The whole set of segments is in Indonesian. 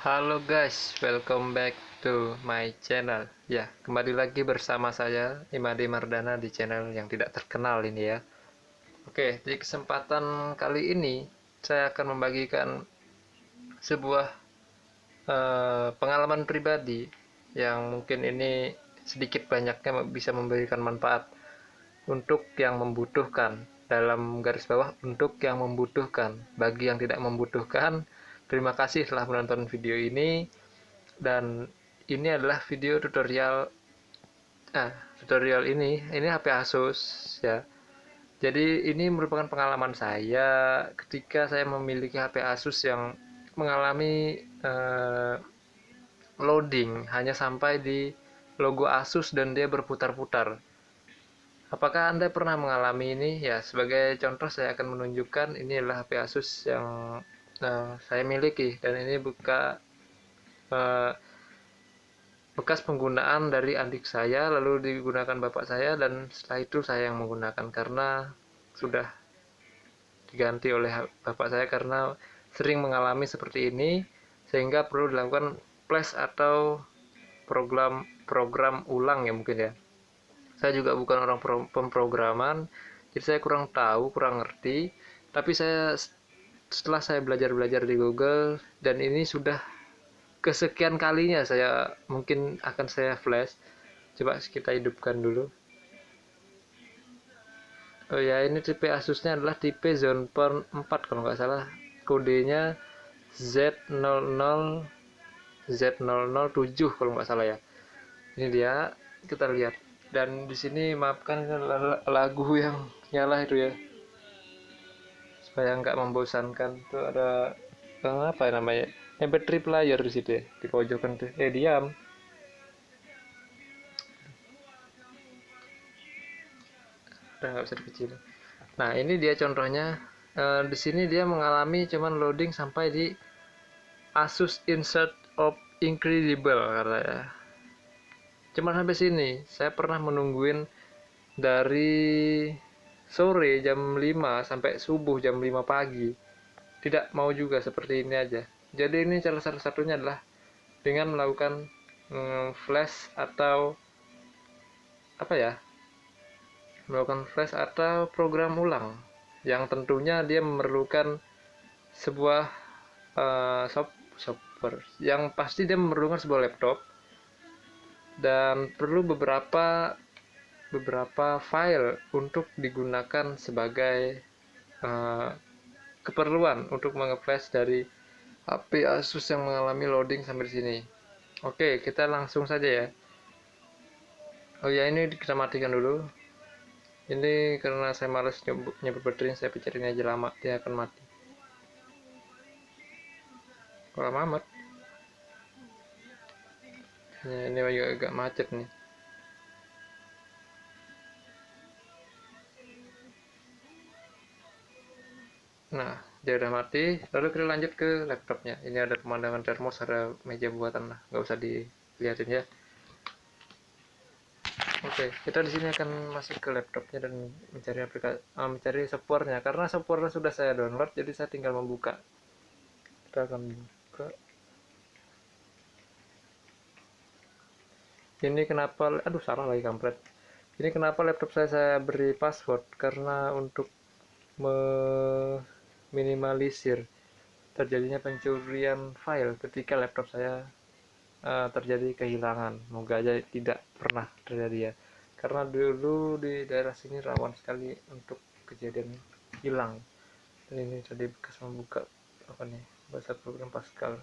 Halo guys, welcome back to my channel. Ya, kembali lagi bersama saya Imade Mardana di channel yang tidak terkenal ini ya. Oke, di kesempatan kali ini saya akan membagikan sebuah pengalaman pribadi yang mungkin ini sedikit banyaknya bisa memberikan manfaat untuk yang membutuhkan. Dalam garis bawah, untuk yang membutuhkan. Bagi yang tidak membutuhkan, terima kasih telah menonton video ini. Dan ini adalah video tutorial ini HP Asus ya. Jadi ini merupakan pengalaman saya ketika saya memiliki HP Asus yang mengalami loading hanya sampai di logo Asus dan dia berputar-putar. Apakah Anda pernah mengalami ini? Ya, sebagai contoh saya akan menunjukkan ini adalah HP Asus yang saya miliki, dan ini bekas penggunaan dari adik saya, lalu digunakan bapak saya, dan setelah itu saya yang menggunakan karena sudah diganti oleh bapak saya karena sering mengalami seperti ini, sehingga perlu dilakukan flash atau program ulang ya mungkin ya. Saya juga bukan orang pemrograman, jadi saya kurang tahu, kurang ngerti, tapi setelah saya belajar di Google, dan ini sudah kesekian kalinya saya mungkin akan saya flash. Coba kita hidupkan dulu. Oh ya, ini tipe Asusnya adalah tipe Zenfone 4 kalau nggak salah. Kodenya Z00 Z007 kalau nggak salah ya. Ini dia, kita lihat. Dan di sini maafkan lagu yang nyala itu ya, supaya nggak membosankan. Tuh ada apa namanya, MP3 player di situ ya, di pojokan tuh. Diam. Udah nggak bisa dikecilin. Nah, ini dia contohnya. Di sini dia mengalami cuman loading sampai di Asus Insert of Incredible katanya. Cuman sampai sini. Saya pernah menungguin dari sore jam 5 sampai subuh jam 5 pagi. Tidak mau juga seperti ini aja. Jadi ini salah satunya adalah dengan melakukan flash atau apa ya? Melakukan flash atau program ulang, yang tentunya dia memerlukan sebuah software, yang pasti dia memerlukan sebuah laptop dan perlu beberapa file untuk digunakan sebagai keperluan untuk mengeflash dari HP Asus yang mengalami loading sampai sini. Oke, kita langsung saja ya. Oh ya, ini kita matikan dulu. Ini karena saya males nyebut baterai, saya pencetnya aja lama, dia akan mati. Kok lama amat? Ya, ini juga agak macet nih. Nah, dia udah mati. Lalu kita lanjut ke laptopnya. Ini ada pemandangan termos, ada meja buatan lah, nggak usah dilihatin ya. Oke, kita di sini akan masuk ke laptopnya dan mencari mencari softwarenya. Karena softwarenya sudah saya download, jadi saya tinggal membuka. Kita akan buka. Ini kenapa? Aduh, salah lagi kampret. Ini kenapa laptop saya beri password? Karena untuk meminimalisir terjadinya pencurian file ketika laptop saya terjadi kehilangan. Moga aja tidak pernah terjadi ya, karena dulu di daerah sini rawan sekali untuk kejadian hilang. Dan ini tadi bekas membuka apa nih, bahasa program Pascal.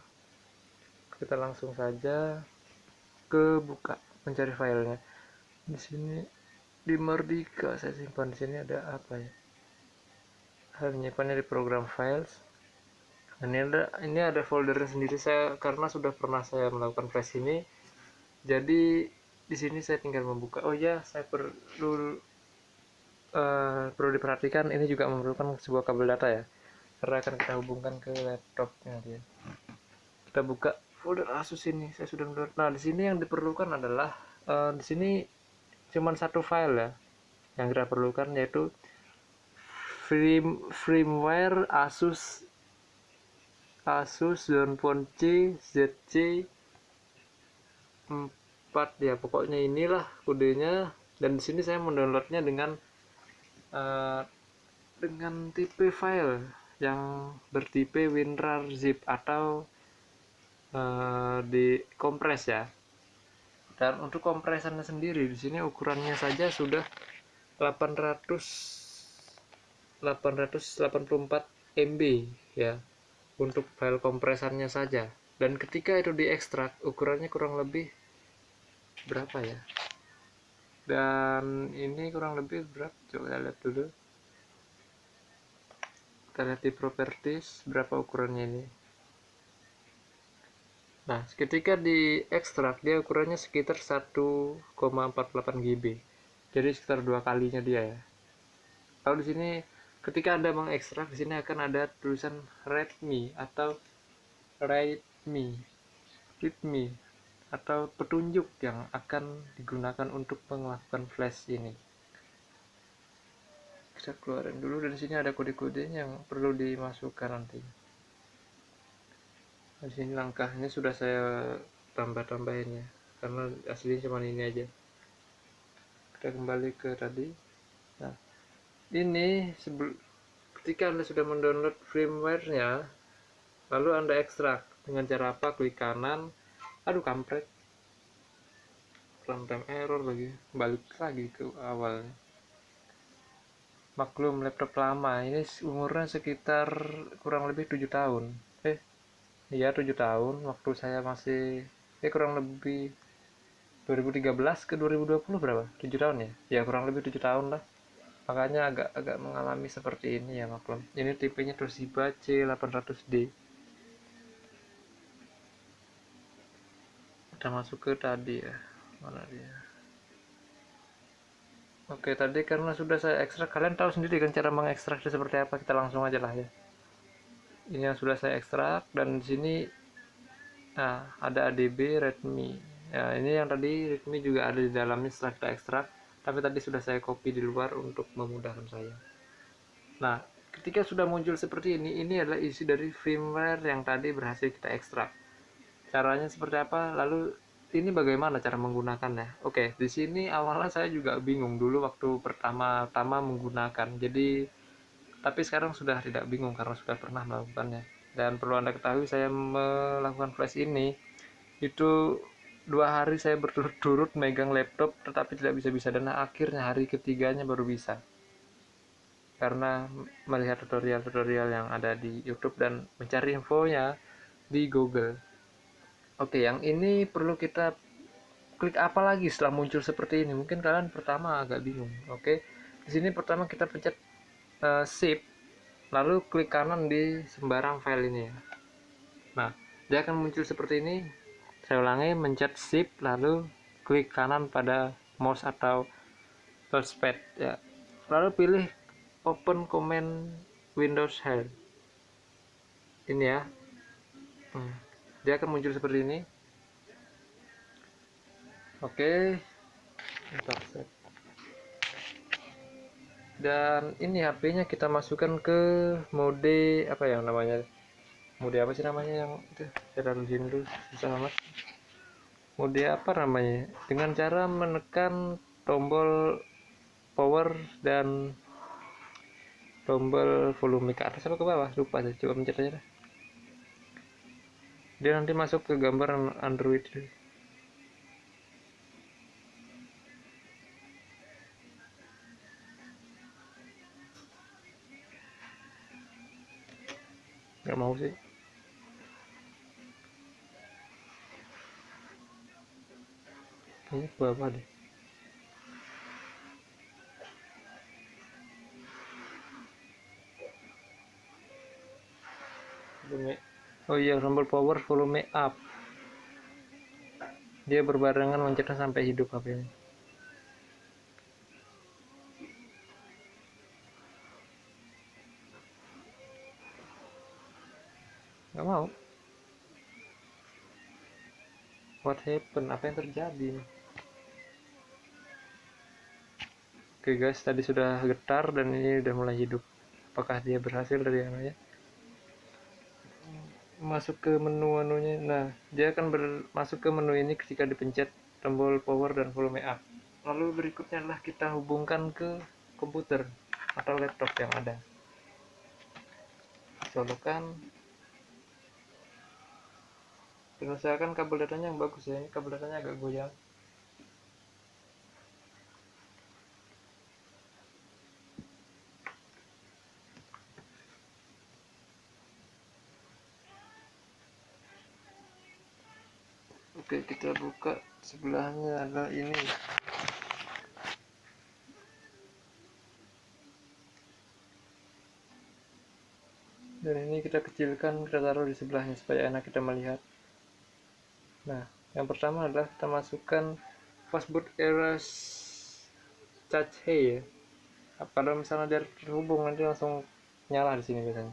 Kita langsung saja ke buka, mencari filenya. Di sini di Merdeka saya simpan. Di sini ada apa ya, menyimpannya di program files. Ini ada folder sendiri saya karena sudah pernah saya melakukan flash ini. Jadi di sini saya tinggal membuka. Oh ya, saya perlu diperhatikan, ini juga memerlukan sebuah kabel data ya, karena akan kita hubungkan ke laptopnya dia. Kita buka folder Asus ini, saya sudah download. Nah, di sini yang diperlukan adalah di sini cuma satu file ya yang kita perlukan, yaitu firmware Asus Asus Zenfone C ZC 4 ya, pokoknya inilah kodenya. Dan di sini saya mendownloadnya uh, dengan tipe file yang bertipe WinRAR zip atau dikompres ya. Dan untuk kompresannya sendiri di sini ukurannya saja sudah 884 MB ya untuk file kompresannya saja. Dan ketika itu diekstrak ukurannya kurang lebih berapa ya? Dan ini kurang lebih berapa? Coba kita lihat dulu. Kita lihat di properties berapa ukurannya ini. Nah, ketika diekstrak dia ukurannya sekitar 1,48 GB. Jadi sekitar 2 kalinya dia ya. Kalau di sini ketika Anda mengekstrak di sini akan ada tulisan readme atau readme atau petunjuk yang akan digunakan untuk melakukan flash ini. Kita keluarin dulu, dan di sini ada kode-kodenya yang perlu dimasukkan nanti. Di sini langkahnya sudah saya tambah-tambahin ya, karena aslinya cuma ini aja. Kita kembali ke tadi. Nah, ini ketika Anda sudah mendownload firmware-nya, lalu Anda ekstrak dengan cara apa? Klik kanan. Aduh, kampret. Runtime error lagi. Balik lagi ke awalnya. Maklum laptop lama, ini umurnya sekitar kurang lebih 7 tahun. Iya 7 tahun, waktu saya masih kurang lebih 2013 ke 2020 berapa? 7 tahun ya? Ya kurang lebih 7 tahun lah. Makanya agak mengalami seperti ini ya maklum. Ini tipenya Toshiba C800D. Kita masuk ke tadi ya. Mana dia? Oke, tadi karena sudah saya ekstrak, kalian tahu sendiri kan cara mengekstraknya seperti apa. Kita langsung aja lah ya. Ini yang sudah saya ekstrak, dan di sini ada ADB Redmi. Ya, ini yang tadi Redmi juga ada di dalamnya setelah kita ekstrak, tapi tadi sudah saya copy di luar untuk memudahkan saya. Nah, ketika sudah muncul seperti ini adalah isi dari firmware yang tadi berhasil kita ekstrak. Caranya seperti apa? Lalu ini bagaimana cara menggunakannya? Oke, di sini awalnya saya juga bingung dulu waktu pertama-tama menggunakan. Jadi, tapi sekarang sudah tidak bingung karena sudah pernah melakukannya. Dan perlu Anda ketahui, saya melakukan flash ini itu 2 hari saya berturut-turut megang laptop tetapi tidak bisa-bisa, dan akhirnya hari ketiganya baru bisa karena melihat tutorial-tutorial yang ada di YouTube dan mencari infonya di Google. Oke, yang ini perlu kita klik apa lagi setelah muncul seperti ini? Mungkin kalian pertama agak bingung. Oke, di sini pertama kita pencet shift, lalu klik kanan di sembarang file ini ya. Nah, dia akan muncul seperti ini. Saya ulangi, mencet shift lalu klik kanan pada mouse atau touchpad ya. Lalu pilih open command Windows Help. Ini ya. Dia akan muncul seperti ini. Oke. Dan ini HP-nya kita masukkan ke mode apa ya namanya? Mode apa sih namanya yang itu? Saya taruhin dulu, susah amat. Mode apa namanya? Dengan cara menekan tombol power dan tombol volume ke atas atau ke bawah, lupa saya, coba pencet aja dah. Dia nanti masuk ke gambar Android. Nggak mau sih. Ini ke bawah deh. Oh iya, tombol power volume up. Dia berbarengan mencetnya sampai hidup HP-nya. Nggak mau. What happened? Apa yang terjadi? Oke guys, tadi sudah getar dan ini udah mulai hidup. Apakah dia berhasil dari anaknya? masuk ke menu-menunya. Nah, dia akan masuk ke menu ini ketika dipencet tombol power dan volume up. Lalu berikutnya adalah kita hubungkan ke komputer atau laptop yang ada. Colokan dan usahakan kabel datanya yang bagus ya. Ini kabel datanya agak goyang. Oke, kita buka sebelahnya adalah ini. Dan ini kita kecilkan, kita taruh di sebelahnya supaya enak kita melihat. Nah, yang pertama adalah kita masukkan fastboot erase cache ya. Kalau misalnya dia terhubung nanti langsung nyala di sini biasanya.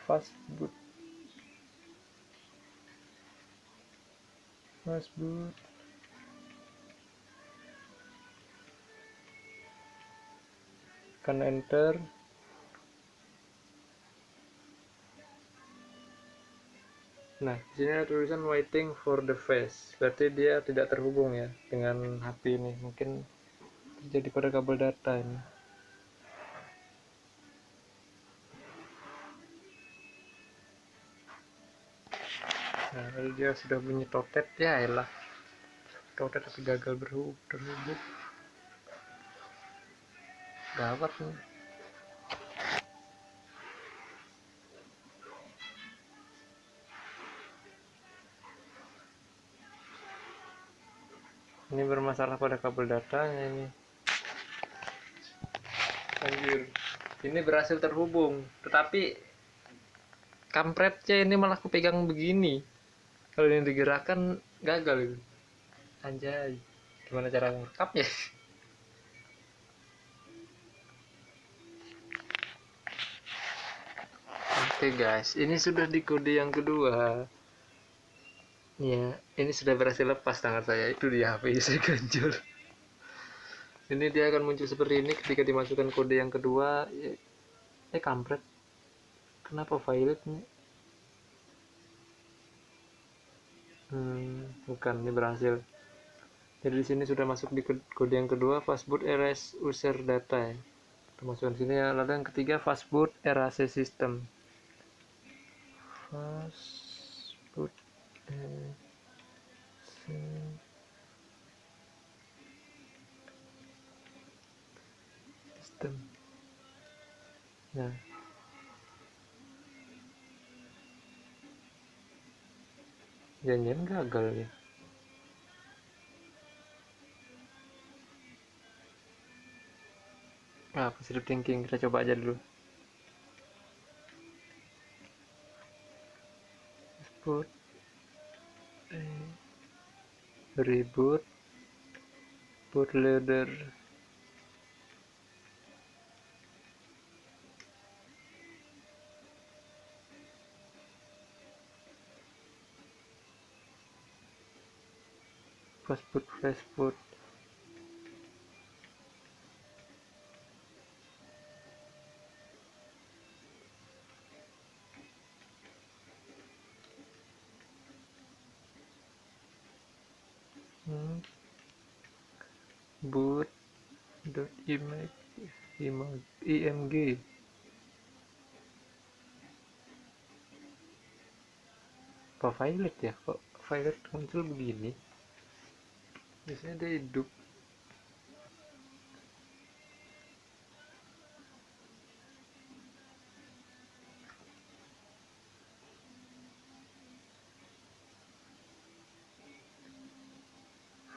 Fastboot kan enter. Nah, di sini ada tulisan waiting for the face. Berarti dia tidak terhubung ya dengan HP ini. Mungkin terjadi pada kabel data ini. Nah, lalu dia sudah bunyi totet ya elah. Totet tapi gagal terhubung. Gawat nih. Ini bermasalah pada kabel datanya ini. Anjir. Ini berhasil terhubung, tetapi kampretnya ini malah kupegang begini. Kalau ini digerakkan gagal itu. Anjay. Gimana cara ngerekapnya? Oke guys, ini sudah di kode yang kedua. Ya, ini sudah berhasil lepas tangan saya. Itu dia HP saya ganjol. Ini dia akan muncul seperti ini ketika dimasukkan kode yang kedua. Kampret. Kenapa violet nih? Bukan, ini berhasil. Jadi di sini sudah masuk di kode yang kedua, fastboot erase user data ya. Kita masukkan sini ya. Lalu yang ketiga, fastboot erase system. Fastboot system. Nah, jangan gagal ya. Positive thinking, kita coba aja dulu. Boot reboot bootloader. Fastboot boot.img. Apa violet ya? Kok violet muncul begini? Biasanya dia hidup.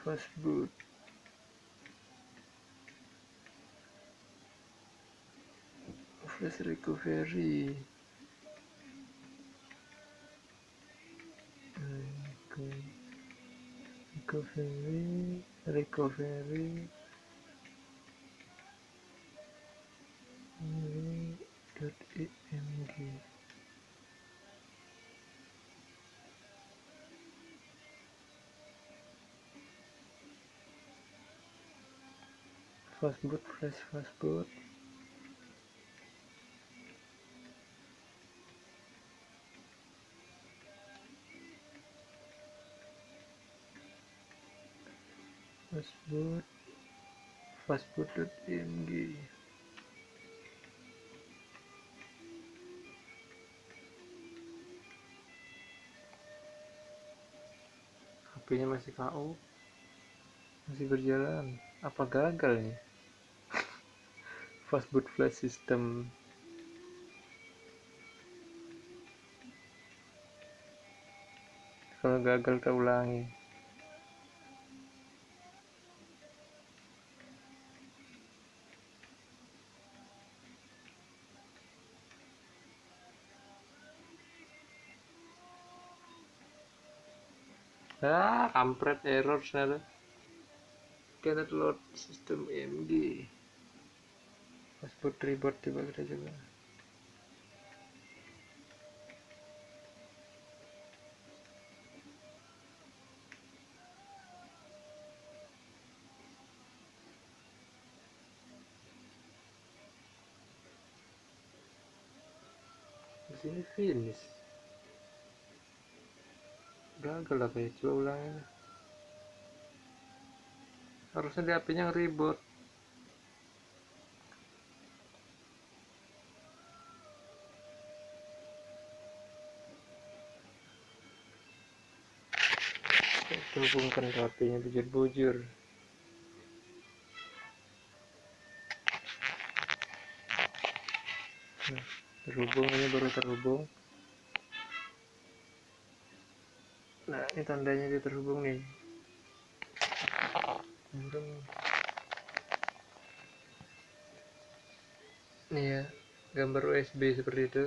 Fastboot flash recovery. recovery .img. Fastboot flash fastboot. fastboot.img. HP-nya masih KO, masih berjalan. Apa gagal nih? Fastboot flash system. Kalau gagal kita ulangi. Kampret, error ternyata. Cannot load system AMD. Fastboot reboot, coba kita coba. Di sini finish. Gagal lah kayak, coba ulangi. Harusnya di HP-nya reboot. Hubungkan ke HP-nya bujur-bujur. Nah, terhubung, ini baru terhubung. Nah, ini tandanya dia terhubung nih. Nih ya, gambar USB seperti itu.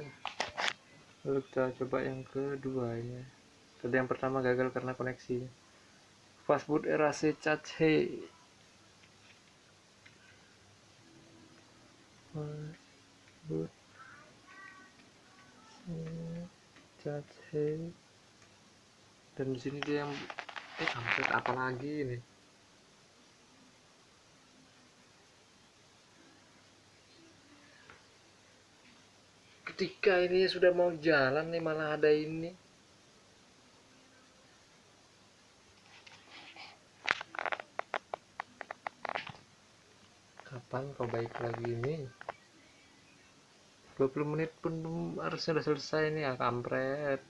Lalu kita coba yang kedua ya. Tadi yang pertama gagal karena koneksi. Fastboot RAC Cache. Fastboot Cache. Dan di sini dia yang hampir apa lagi ini? Ketika ini sudah mau jalan nih malah ada ini. Kapan kau baik lagi ini? 20 menit pun harusnya udah selesai nih ya, kampret.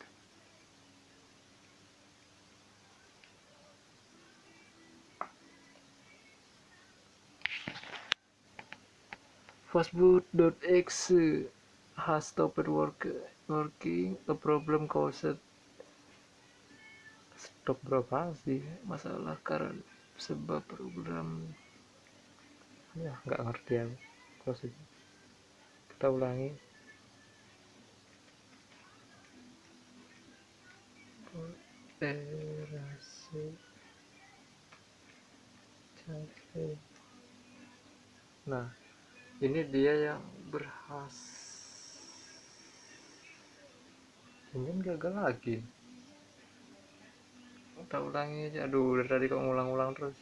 Fastboot.exe has stopped working. A problem caused. Stop berapa sih? Masalah karena sebab program. Ya nggak ngerti ya. Terus kita ulangi. Nah, ini dia yang ini gagal lagi. Kita ulangi aja. Aduh, dari tadi kok ngulang-ulang terus.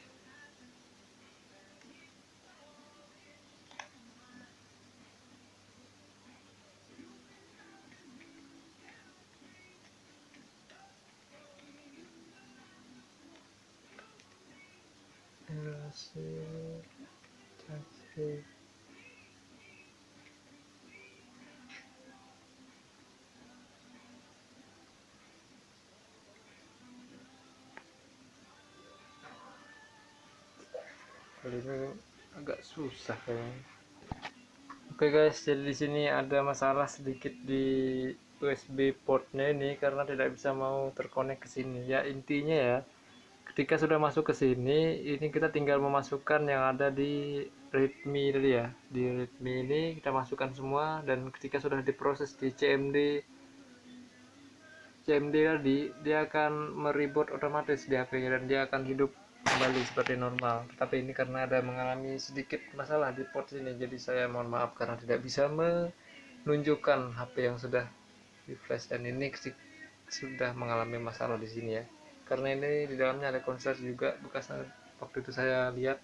Kali ini agak susah kayaknya. Oke guys, jadi di sini ada masalah sedikit di USB portnya ini karena tidak bisa mau terkonek ke sini. Ya intinya ya, ketika sudah masuk ke sini, ini kita tinggal memasukkan yang ada di readme tadi ya. Di readme ini kita masukkan semua, dan ketika sudah diproses di CMD tadi, dia akan mereboot otomatis di HP-nya dan dia akan hidup kembali seperti normal. Tetapi ini karena ada mengalami sedikit masalah di port sini, jadi saya mohon maaf karena tidak bisa menunjukkan HP yang sudah di flash, dan ini sudah mengalami masalah di sini ya. Karena ini di dalamnya ada konslet juga bekasnya waktu itu saya lihat,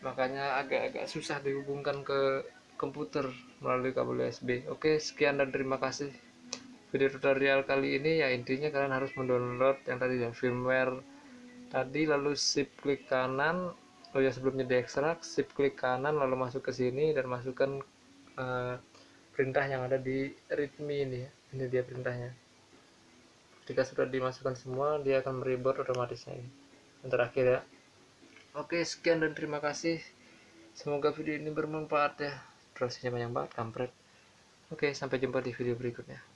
makanya agak-agak susah dihubungkan ke komputer melalui kabel USB. Oke, sekian dan terima kasih. Video tutorial kali ini ya intinya kalian harus mendownload yang tadi ya, firmware tadi, lalu shift klik kanan. Oh ya, sebelumnya diekstrak, shift klik kanan lalu masuk ke sini dan masukkan perintah yang ada di readme ini ya. Ini dia perintahnya. Ketika sudah dimasukkan semua, dia akan mereboot otomatisnya ini. Yang terakhir ya. Oke, sekian dan terima kasih. Semoga video ini bermanfaat ya. Prosesnya banyak banget, kampret. Oke, sampai jumpa di video berikutnya.